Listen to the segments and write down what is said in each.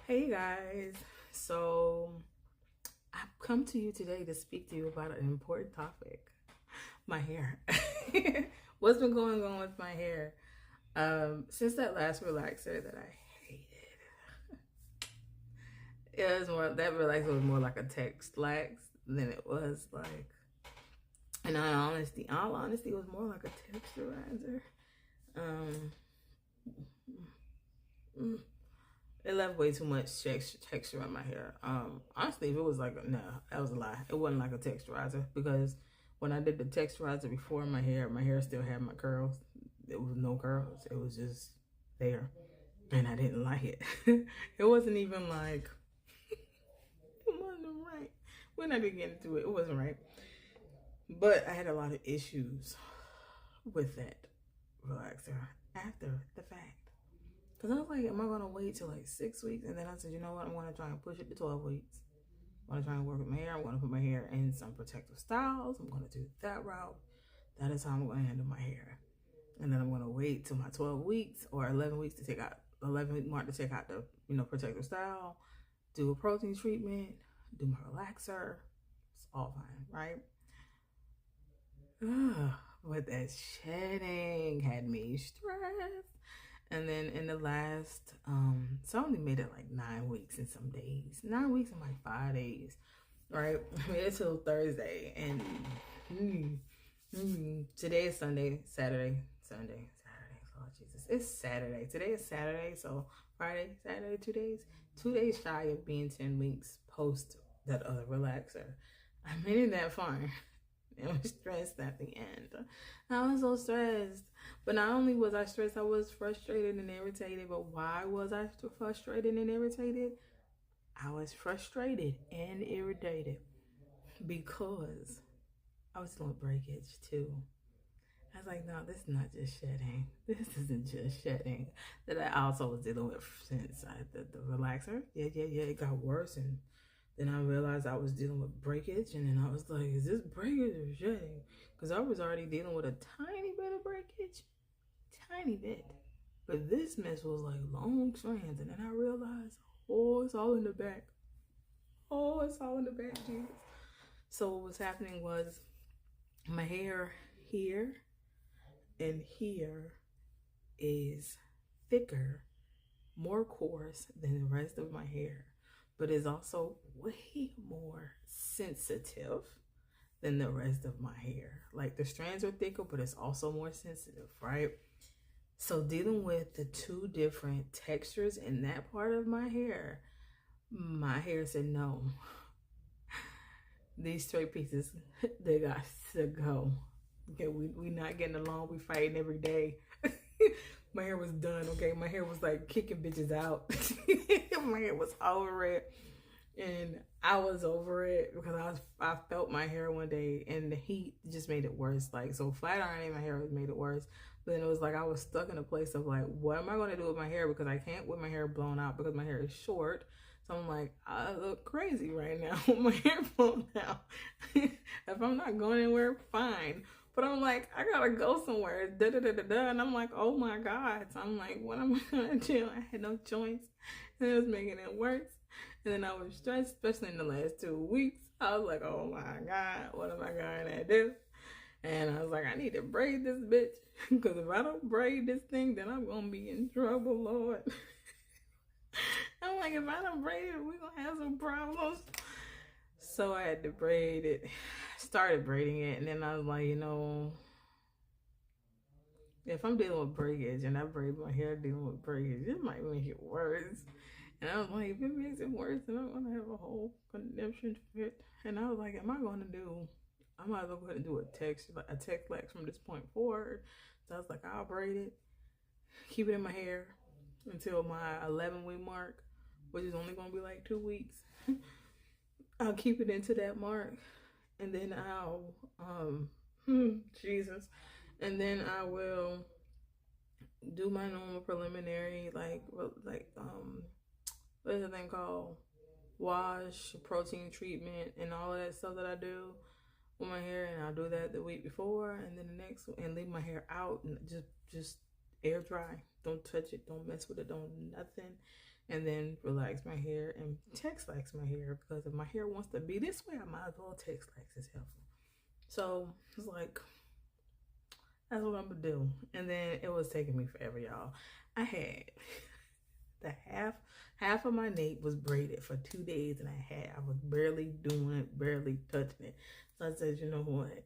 Hey guys, so I've come to you today to speak to you about an important topic, my hair. What's been going on with my hair? Since that last relaxer that I hated, it was more that relaxer was more like a text lax than it was like, in all honesty, it was more like a texturizer. Um, mm, It left way too much texture on my hair. Honestly, if it was like no, that was a lie. It wasn't like a texturizer because when I did the texturizer before my hair still had my curls. It was no curls. It was just there, and I didn't like it. It wasn't even like it wasn't right. We're not gonna get into it. It wasn't right, but I had a lot of issues with that relaxer after the fact. Because I was like, am I going to wait till like 6 weeks? And then I said, you know what? I'm going to try and push it to 12 weeks. I'm going to try and work with my hair. I'm going to put my hair in some protective styles. I'm going to do that route. That is how I'm going to handle my hair. And then I'm going to wait till my 12 weeks or 11 weeks to take out, 11 mark to take out the, protective style, do a protein treatment, do my relaxer. It's all fine, right? But that shedding had me stressed. And then in the last, so I only made it like 9 weeks and some days. 9 weeks and like 5 days, right? I made it till Thursday. And today is Saturday. Lord Jesus. It's Saturday. Today is Saturday. So Friday, Saturday, 2 days. 2 days shy of being 10 weeks post that other relaxer. I made it that far. I was stressed at the end. I was so stressed. But not only was I stressed, I was frustrated and irritated. But why was I frustrated and irritated? I was frustrated and irritated because I was dealing with breakage too. I was like, no, this is not just shedding. This isn't just shedding. That I also was dealing with since I did the relaxer. Yeah. It got worse, and then I realized I was dealing with breakage, and then I was like, is this breakage or shedding? Because I was already dealing with a tiny bit of breakage. Tiny bit. But this mess was like long strands, and then I realized, oh, it's all in the back. Oh, it's all in the back, Jesus. So what was happening was my hair here and here is thicker, more coarse than the rest of my hair, but is also way more sensitive than the rest of my hair. Like the strands are thicker, but it's also more sensitive, right? So dealing with the two different textures in that part of my hair said no. These straight pieces, they got to go. Okay, we not getting along. We fighting every day. My hair was done. Okay, my hair was like kicking bitches out. My hair was over it, and I was over it because I felt my hair one day, and the heat just made it worse. Like, so flat ironing my hair made it worse. But then it was like I was stuck in a place of like, what am I going to do with my hair? Because I can't with my hair blown out because my hair is short. So I'm like, I look crazy right now with my hair blown out. If I'm not going anywhere, fine. But I'm like, I gotta go somewhere. And I'm like, oh my God. So I'm like, what am I gonna do? I had no choice. And it was making it worse. And then I was stressed, especially in the last 2 weeks. I was like, oh my God, what am I gonna do? And I was like, I need to braid this bitch. Because if I don't braid this thing, then I'm gonna be in trouble, Lord. I'm like, if I don't braid it, we're gonna have some problems. So I had to braid it. Started braiding it, and then I was like, if I'm dealing with breakage and I braid my hair dealing with breakage, it might make it worse. And I was like, if it makes it worse, then I'm gonna have a whole conniption fit. And I was like, am I gonna do? I might as well go ahead and do a text lax from this point forward. So I was like, I'll braid it, keep it in my hair until my 11-week mark, which is only gonna be like 2 weeks. I'll keep it into that mark, and then I'll Jesus, and then I will do my normal preliminary what is the thing called, wash, protein treatment, and all of that stuff that I do with my hair. And I'll do that the week before, and then the next, and leave my hair out and just air dry. Don't touch it, don't mess with it, don't nothing. and then relax my hair and Texlax my hair, because if my hair wants to be this way, I might as well Texlax. Is helpful. So it's like, that's what I'm gonna do. And then it was taking me forever, y'all. I had the half of my nape was braided for 2 days and a half. I was barely doing it, barely touching it. So I said, you know what?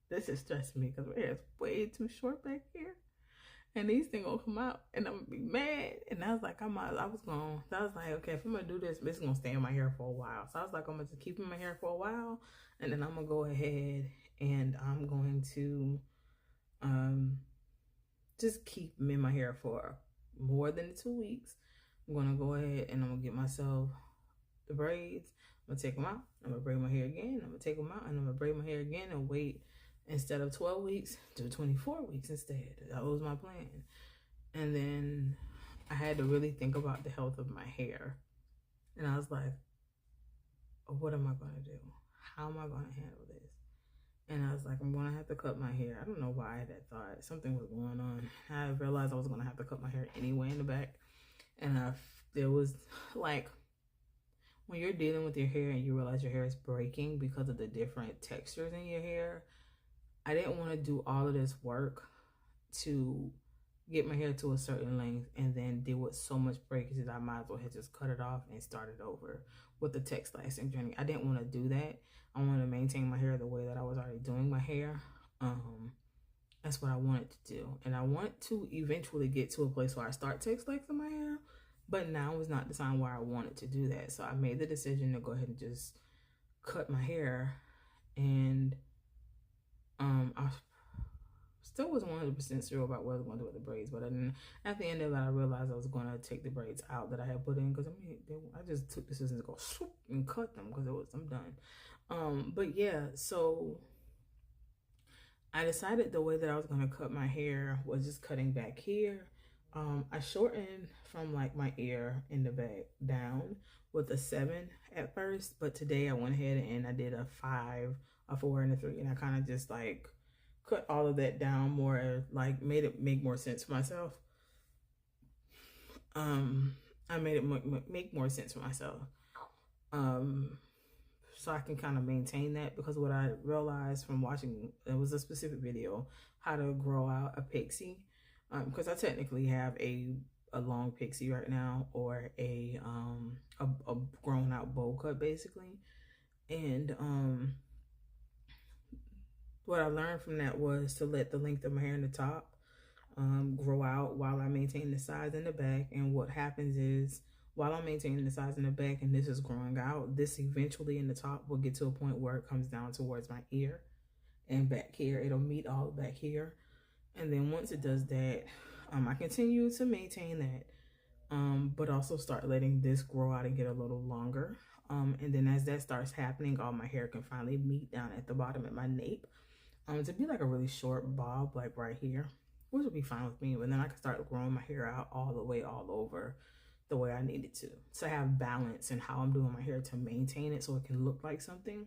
This is stressing me because my hair is way too short back here. And these things gonna come out and I'm gonna be mad. And I was like, I was like, okay, if I'm gonna do this, it's gonna stay in my hair for a while. So I was like, I'm gonna just keep in my hair for a while, and then I'm gonna go ahead and I'm going to just keep them in my hair for more than 2 weeks. I'm gonna go ahead and I'm gonna get myself the braids. I'm gonna take them out. I'm gonna braid my hair again. I'm gonna take them out and I'm gonna braid my hair again and wait. Instead of 12 weeks, do 24 weeks instead. That was my plan. And then I had to really think about the health of my hair. And I was like, what am I going to do? How am I going to handle this? And I was like, I'm going to have to cut my hair. I don't know why I had that thought. Something was going on. I realized I was going to have to cut my hair anyway in the back. And there was like, when you're dealing with your hair and you realize your hair is breaking because of the different textures in your hair, I didn't want to do all of this work to get my hair to a certain length and then deal with so much breakage that I might as well have just cut it off and started over with the Texlaxing journey. I didn't want to do that. I wanted to maintain my hair the way that I was already doing my hair. That's what I wanted to do. And I want to eventually get to a place where I start Texlaxing my hair, but now is not the time where I wanted to do that. So I made the decision to go ahead and just cut my hair, and I still wasn't 100% sure about what I was going to do with the braids, but at the end of it, I realized I was going to take the braids out that I had put in, because I just took the scissors and go swoop and cut them because I'm done. But yeah, so I decided the way that I was going to cut my hair was just cutting back here. I shortened from like my ear in the back down with a 7 at first, but today I went ahead and I did a 5, a 4, and a 3, and I kind of just like cut all of that down more, like made it make more sense for myself. I made it make more sense for myself, so I can kind of maintain that, because what I realized from watching, it was a specific video, how to grow out a pixie, because I technically have a long pixie right now, or a grown out bowl cut basically. And what I learned from that was to let the length of my hair in the top grow out while I maintain the size in the back. And what happens is, while I'm maintaining the size in the back and this is growing out, this eventually in the top will get to a point where it comes down towards my ear and back here. It'll meet all back here. And then once it does that, I continue to maintain that, but also start letting this grow out and get a little longer. And then as that starts happening, all my hair can finally meet down at the bottom at my nape. To be like a really short bob, like right here, which would be fine with me. But then I can start growing my hair out all the way all over the way I need it to have balance in how I'm doing my hair, to maintain it so it can look like something.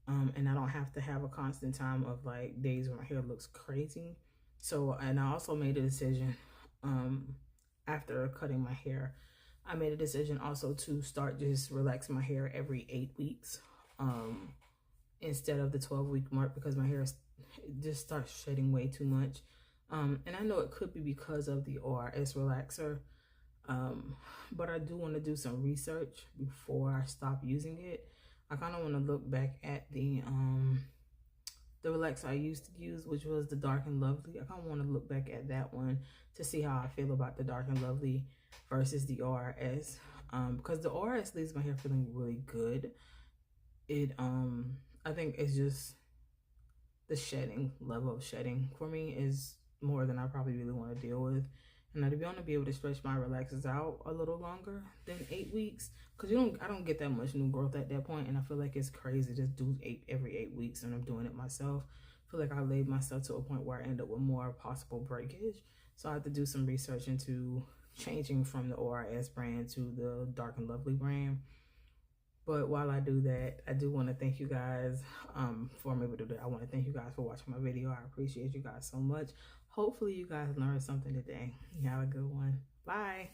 And I don't have to have a constant time of like days where my hair looks crazy. So, and I also made a decision, after cutting my hair, I made a decision also to start just relaxing my hair every 8 weeks, instead of the 12-week mark, because my hair just starts shedding way too much. And I know it could be because of the ORS relaxer, but I do want to do some research before I stop using it. I kind of want to look back at the relaxer I used to use, which was the Dark and Lovely. I kind of want to look back at that one to see how I feel about the Dark and Lovely versus the ORS, because the ORS leaves my hair feeling really good. I think it's just the level of shedding for me is more than I probably really want to deal with. And I want to be able to stretch my relaxers out a little longer than 8 weeks, because I don't get that much new growth at that point, and I feel like it's crazy to just do every 8 weeks, and I'm doing it myself. I feel like I laid myself to a point where I end up with more possible breakage. So I have to do some research into changing from the ORS brand to the Dark and Lovely brand. But while I do that, I do want to thank you guys for me to do that. I want to thank you guys for watching my video. I appreciate you guys so much. Hopefully you guys learned something today. You have a good one. Bye.